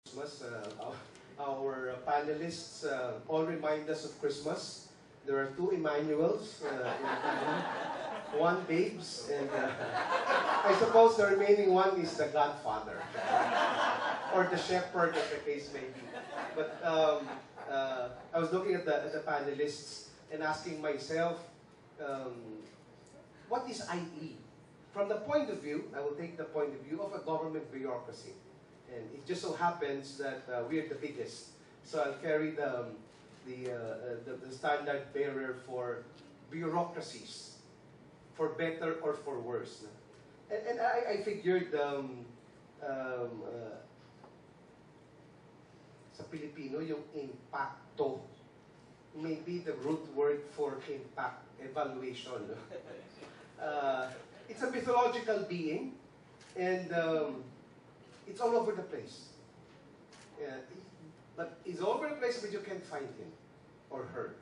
Christmas. Our panelists all remind us of Christmas. There are two Emmanuels in the room, one Babes, and I suppose the remaining one is the Godfather, or the Shepherd, as the case may be. But I was looking at the panelists and asking myself, what is IE? From the point of view, I will take the point of view of a government bureaucracy. And it just so happens that we're the biggest. So I'll carry the standard bearer for bureaucracies, for better or for worse. And I figured sa Filipino, yung impacto may be the root word for impact evaluation. It's a mythological being, and it's all over the place. But he's all over the place, but you can't find him, or her,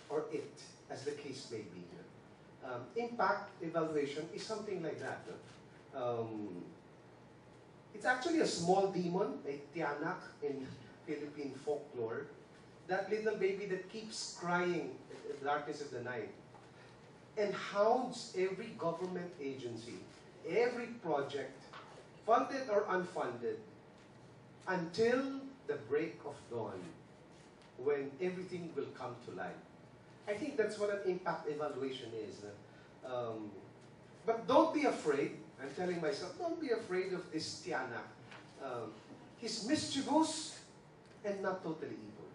or it, as the case may be. Impact evaluation is something like that. It's actually a small demon, a tiyanak in Philippine folklore. That little baby that keeps crying in the darkness of the night and hounds every government agency, every project, funded or unfunded, until the break of dawn, when everything will come to light. I think that's what an impact evaluation is. But don't be afraid. I'm telling myself, don't be afraid of this Tiana. He's mischievous and not totally evil.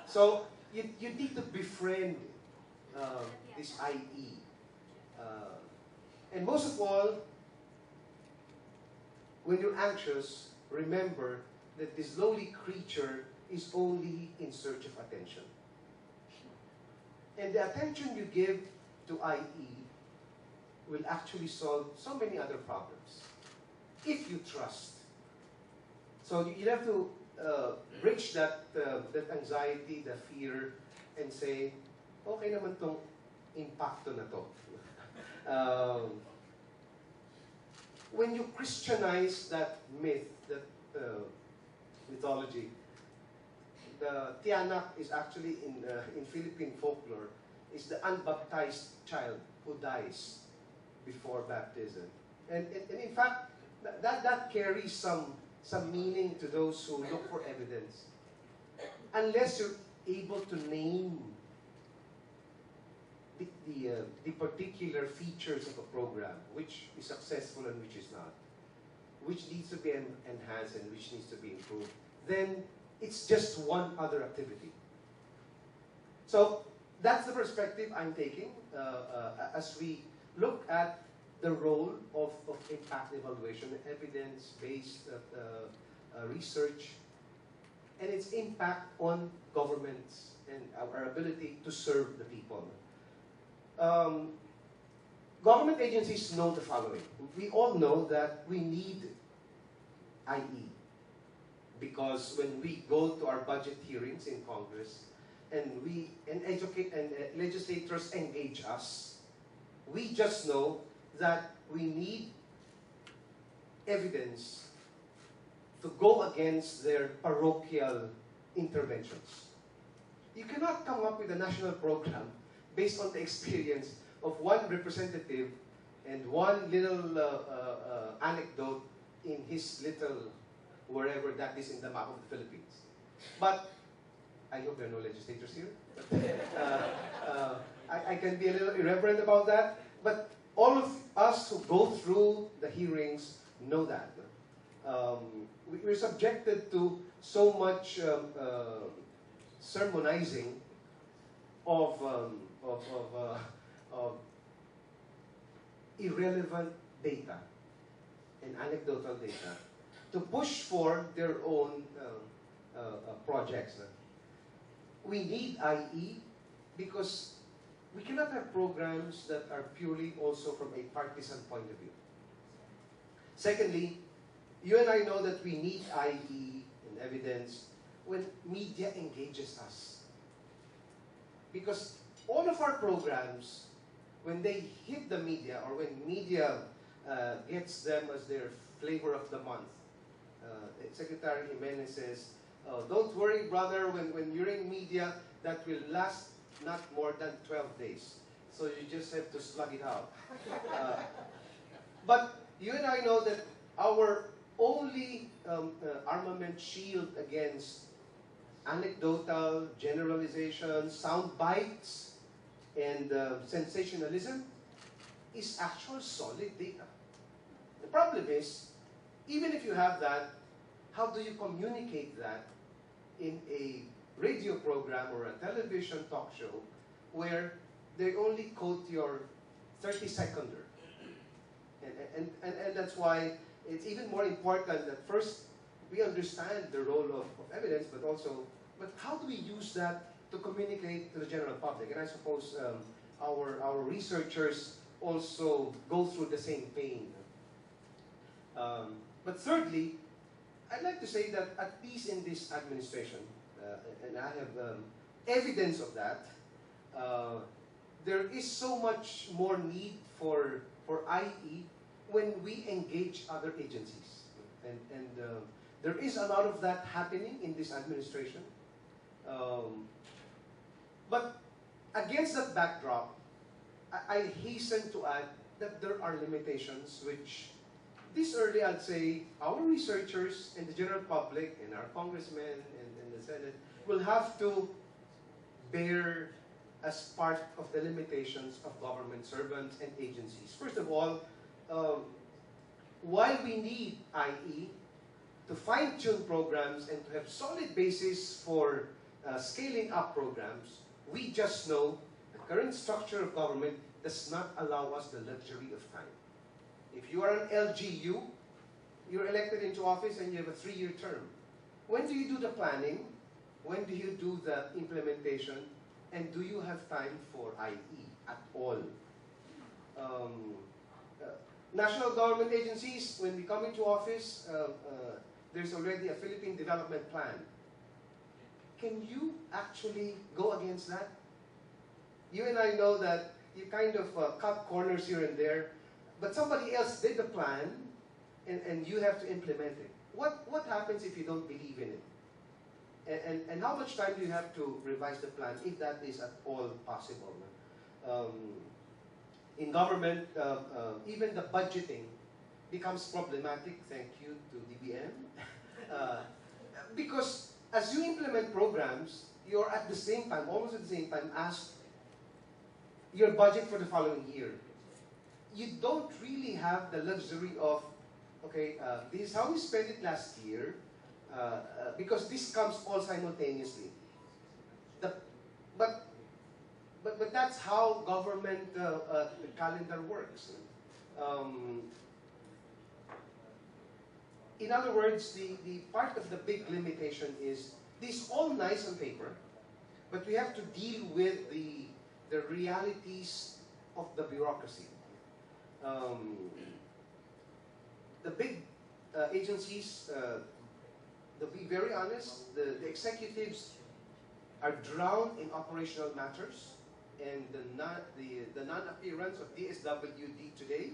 So you need to befriend this IE. And most of all, when you're anxious, remember that this lowly creature is only in search of attention. And the attention you give to IE will actually solve so many other problems, if you trust. So you have to bridge that anxiety, the fear, and say, okay naman tong impacto na to. When you Christianize that myth, that mythology, the Tianak is actually in Philippine folklore is the unbaptized child who dies before baptism, and in fact that carries some meaning to those who look for evidence, unless you're able to name the particular features of a program, which is successful and which is not, which needs to be enhanced and which needs to be improved, then it's just one other activity. So that's the perspective I'm taking as we look at the role of impact evaluation, evidence-based research, and its impact on governments and our ability to serve the people. Government agencies know the following. We all know that we need IE, because when we go to our budget hearings in Congress and legislators engage us, we just know that we need evidence to go against their parochial interventions. You cannot come up with a national program based on the experience of one representative and one little anecdote in his little wherever that is in the map of the Philippines. But I hope there are no legislators here. I can be a little irreverent about that. But all of us who go through the hearings know that. We're subjected to so much sermonizing of irrelevant data and anecdotal data to push for their own projects. We need IE because we cannot have programs that are purely also from a partisan point of view. Secondly, you and I know that we need IE and evidence when media engages us. Because all of our programs, when they hit the media or when media gets them as their flavor of the month, Secretary Jimenez says, "Oh, don't worry, brother, when you're in media, that will last not more than 12 days. So you just have to slug it out." But you and I know that our only armament shield against anecdotal generalizations, sound bites, and sensationalism is actual solid data. The problem is, even if you have that, how do you communicate that in a radio program or a television talk show where they only quote your 30-seconder? And that's why it's even more important that first we understand the role of evidence, but how do we use that to communicate to the general public? And I suppose our researchers also go through the same pain. But thirdly, I'd like to say that at least in this administration, and I have evidence of that, there is so much more need for IE when we engage other agencies. And there is a lot of that happening in this administration. But against that backdrop, I hasten to add that there are limitations which this early, I'd say, our researchers and the general public and our congressmen and the Senate will have to bear as part of the limitations of government servants and agencies. First of all, while we need IE to fine-tune programs and to have solid basis for scaling up programs, we just know the current structure of government does not allow us the luxury of time. If you are an LGU, you're elected into office and you have a 3-year term. When do you do the planning? When do you do the implementation? And do you have time for IE at all? National government agencies, when we come into office, there's already a Philippine development plan. Can you actually go against that? You and I know that you kind of cut corners here and there, but somebody else did the plan, and you have to implement it. What happens if you don't believe in it? And how much time do you have to revise the plan, if that is at all possible? In government, even the budgeting becomes problematic, thank you to DBM, because as you implement programs, you're at the same time, almost at the same time, asked your budget for the following year. You don't really have the luxury of, okay, this is how we spent it last year, because this comes all simultaneously. But that's how government the calendar works. In other words, the part of the big limitation is this is all nice on paper, but we have to deal with the realities of the bureaucracy. The big agencies, to be very honest, the executives are drowned in operational matters, and the non-appearance of DSWD today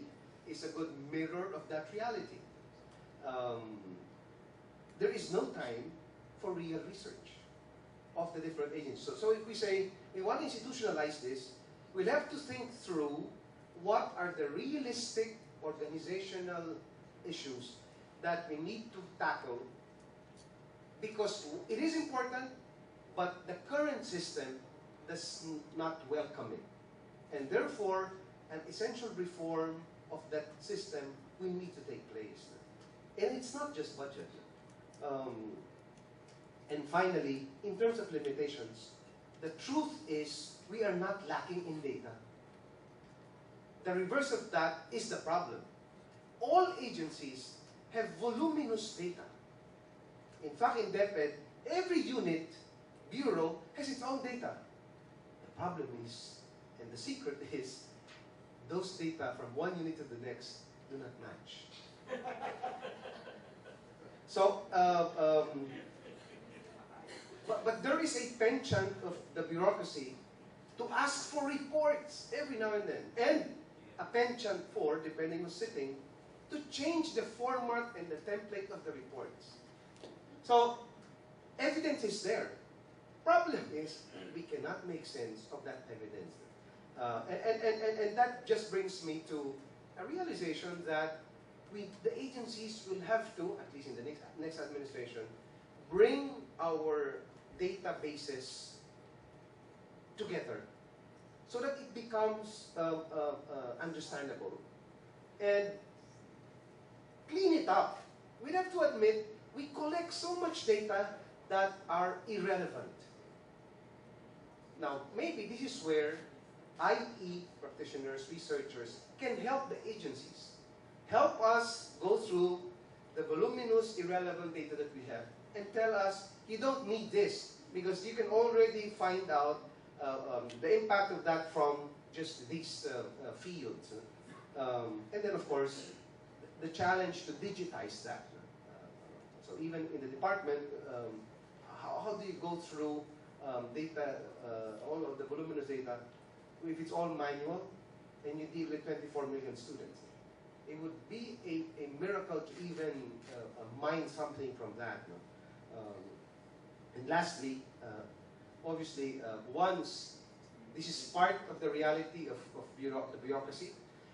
is a good mirror of that reality. There is no time for real research of the different agencies. So if we say we want to institutionalize this, we'll have to think through what are the realistic organizational issues that we need to tackle, because it is important, but the current system does not welcome it. And therefore, an essential reform of that system will need to take place. And it's not just budget. And finally, in terms of limitations, the truth is we are not lacking in data. The reverse of that is the problem. All agencies have voluminous data. In fact, in DepEd, every unit, bureau, has its own data. The problem is, and the secret is, those data from one unit to the next do not match. So, but there is a penchant of the bureaucracy to ask for reports every now and then, and a penchant for, depending on sitting, to change the format and the template of the reports. So, evidence is there. Problem is, we cannot make sense of that evidence. And that just brings me to a realization that the agencies will have to, at least in the next administration, bring our databases together so that it becomes understandable and clean it up. We have to admit we collect so much data that are irrelevant. Now, maybe this is where IE practitioners, researchers can help the agencies. Help us go through the voluminous, irrelevant data that we have and tell us, you don't need this because you can already find out the impact of that from just these fields. And then, of course, the challenge to digitize that. So even in the department, how do you go through data, all of the voluminous data, if it's all manual and you deal with 24 million students? It would be a miracle to even mine something from that. And lastly, obviously, once this is part of the reality of the bureaucracy,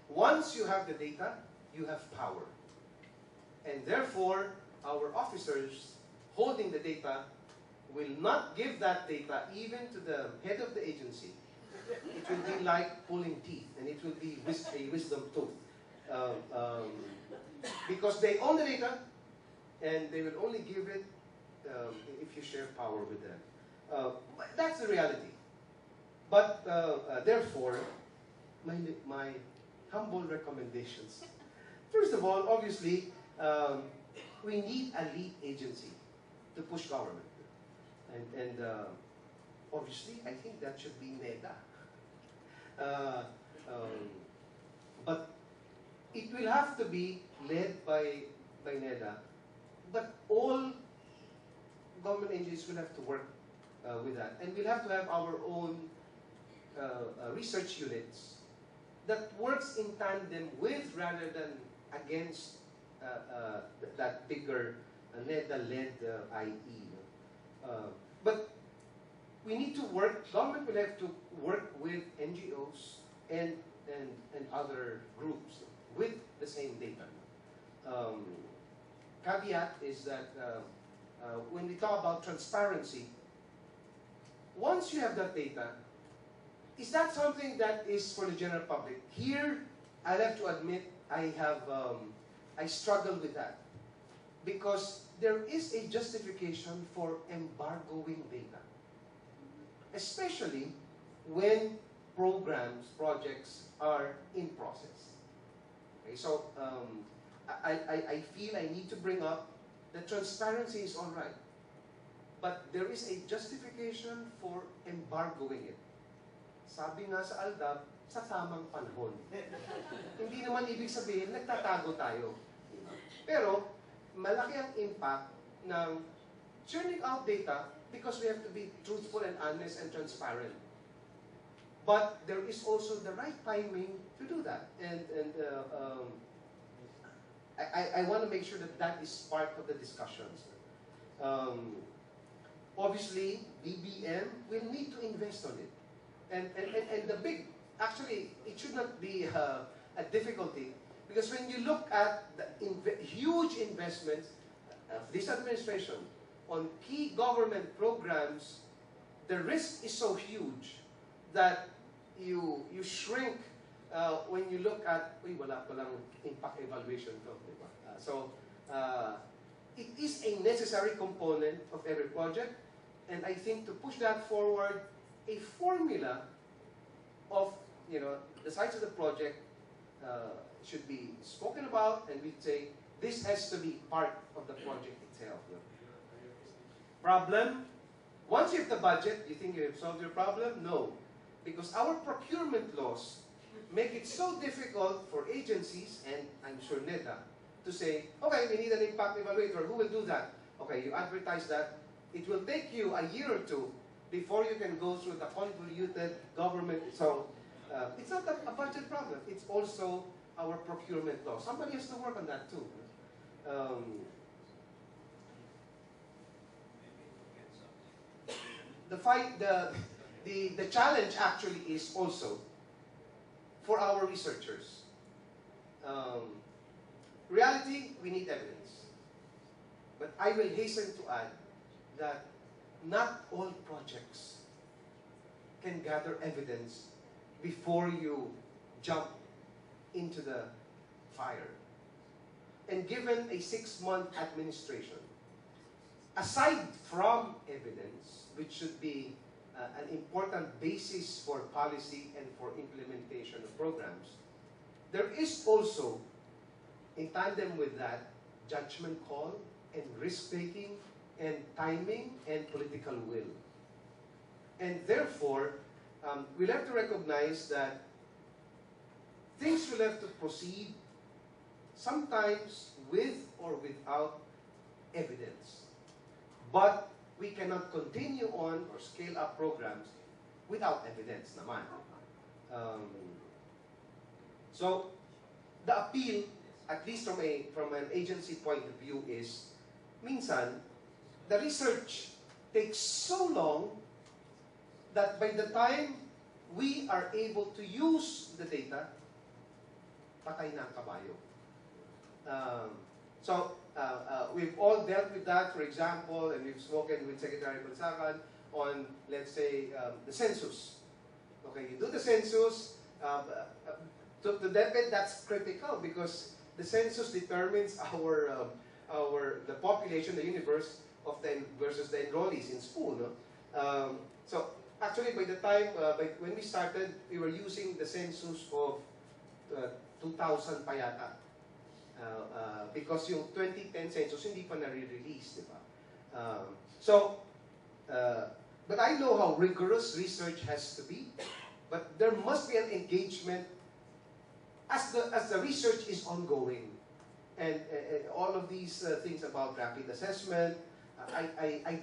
once you have the data, you have power. And therefore, our officers holding the data will not give that data even to the head of the agency. It will be like pulling teeth, and it will be a wisdom tooth. Because they own the data, and they will only give it if you share power with them. That's the reality. But therefore, my humble recommendations. First of all, obviously, we need a lead agency to push government. And obviously, I think that should be NEDA. But it will have to be led by NEDA. But all government agencies will have to work with that. And we'll have to have our own research units that works in tandem with rather than against that bigger NEDA-led IE. But we need to work, government will have to work with NGOs and other groups with the same data. Caveat is that when we talk about transparency, once you have that data, is that something that is for the general public? Here, I have to admit, I struggle with that. Because there is a justification for embargoing data. Especially when programs, projects are in process. Okay, so I feel I need to bring up that transparency is all right. But there is a justification for embargoing it. Sabi nga sa ALDAP, sa tamang panahon. Hindi naman ibig sabihin, nagtatago tayo. Pero, malaki ang impact ng churning out data because we have to be truthful and honest and transparent. But there is also the right timing to do that. And I want to make sure that that is part of the discussions. Obviously, BBM will need to invest on it. And the big, actually, it should not be a difficulty. Because when you look at the huge investments of this administration on key government programs, the risk is so huge that you shrink when you look at, wala palang impact evaluation to, diba? So, it is a necessary component of every project, and I think to push that forward, a formula of, the size of the project should be spoken about, and we'd say, this has to be part of the project itself. Problem? Once you have the budget, you think you have solved your problem? No. Because our procurement laws make it so difficult for agencies, and I'm sure NEDA, to say, okay, we need an impact evaluator. Who will do that? Okay, you advertise that. It will take you a year or two before you can go through the convoluted government. So, it's not a budget problem. It's also our procurement law. Somebody has to work on that too. the challenge actually is also for our researchers. Reality, we need evidence. But I will hasten to add that not all projects can gather evidence before you jump into the fire. And given a 6-month administration, aside from evidence, which should be an important basis for policy and for implementation of programs, there is also, in tandem with that, judgment call and risk-taking and timing and political will. And therefore, we'll have to recognize that things will have to proceed sometimes with or without evidence. But we cannot continue on or scale up programs without evidence naman. So the appeal, at least from an agency point of view, is minsan the research takes so long that by the time we are able to use the data, patay na ang kabayo. We've all dealt with that, for example, and we've spoken with Secretary Bansakan on, let's say, the census. Okay, you do the census. To DepEd, that's critical because the census determines the population, the universe of versus the enrollees in school. No? So actually, by the time when we started, we were using the census of 2000 pa yata. Because yung 2010 census hindi pa nare-release, di ba? But I know how rigorous research has to be, but there must be an engagement as the research is ongoing, and all of these things about rapid assessment. I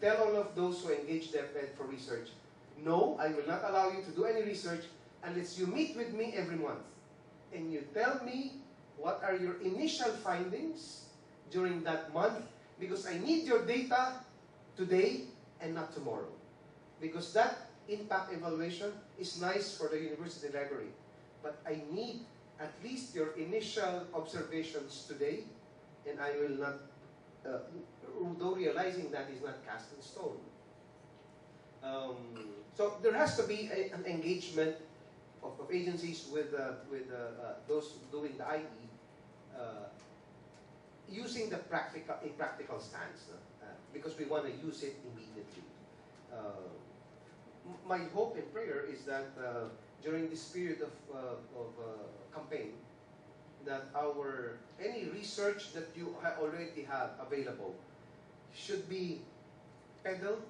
tell all of those who engage DepEd for research, no, I will not allow you to do any research unless you meet with me every month and you tell me what are your initial findings during that month, because I need your data today and not tomorrow. Because that impact evaluation is nice for the university library, but I need at least your initial observations today, and I will not, though realizing that is not cast in stone. So there has to be an engagement of agencies with those doing the IE, using a practical stance, because we want to use it immediately. My hope and prayer is that during this period of campaign, that any research that you already have available should be peddled,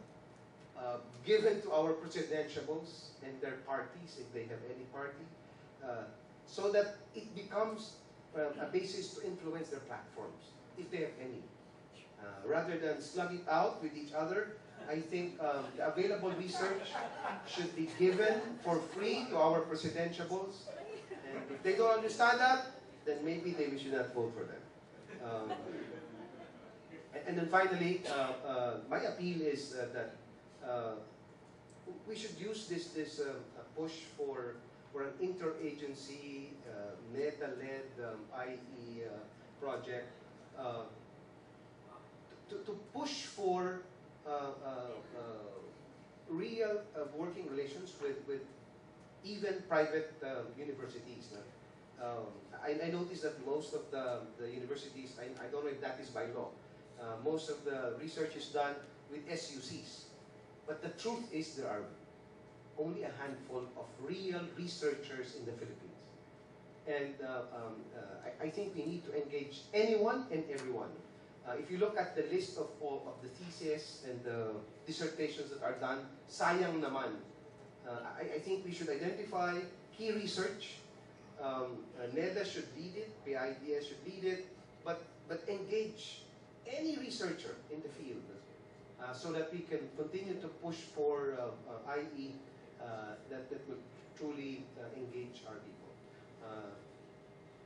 given to our presidentiables and their parties, if they have any party, so that it becomes a basis to influence their platforms, if they have any. Rather than slug it out with each other, I think the available research should be given for free to our presidentiables. And if they don't understand that, then maybe we should not vote for them. And then finally, my appeal is that we should use this push for an interagency, NEDA-led IE project to push for real working relations with even private universities. I noticed that most of the universities, I don't know if that is by law, most of the research is done with SUCs. But the truth is there are only a handful of real researchers in the Philippines. And I think we need to engage anyone and everyone. If you look at the list of the theses and the dissertations that are done, sayang naman. I think we should identify key research. NEDA should lead it, PIDS should lead it, but engage any researcher in the field so that we can continue to push for IE that will truly engage our people.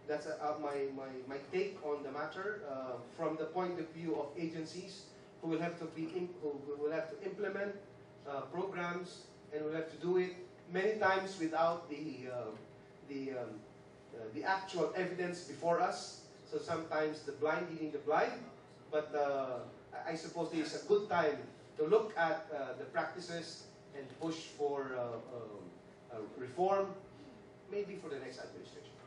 That's my take on the matter from the point of view of agencies who will have to implement programs, and will have to do it many times without the actual evidence before us. So sometimes the blind leading the blind, but I suppose this is a good time to look at the practices and push for reform, maybe for the next administration.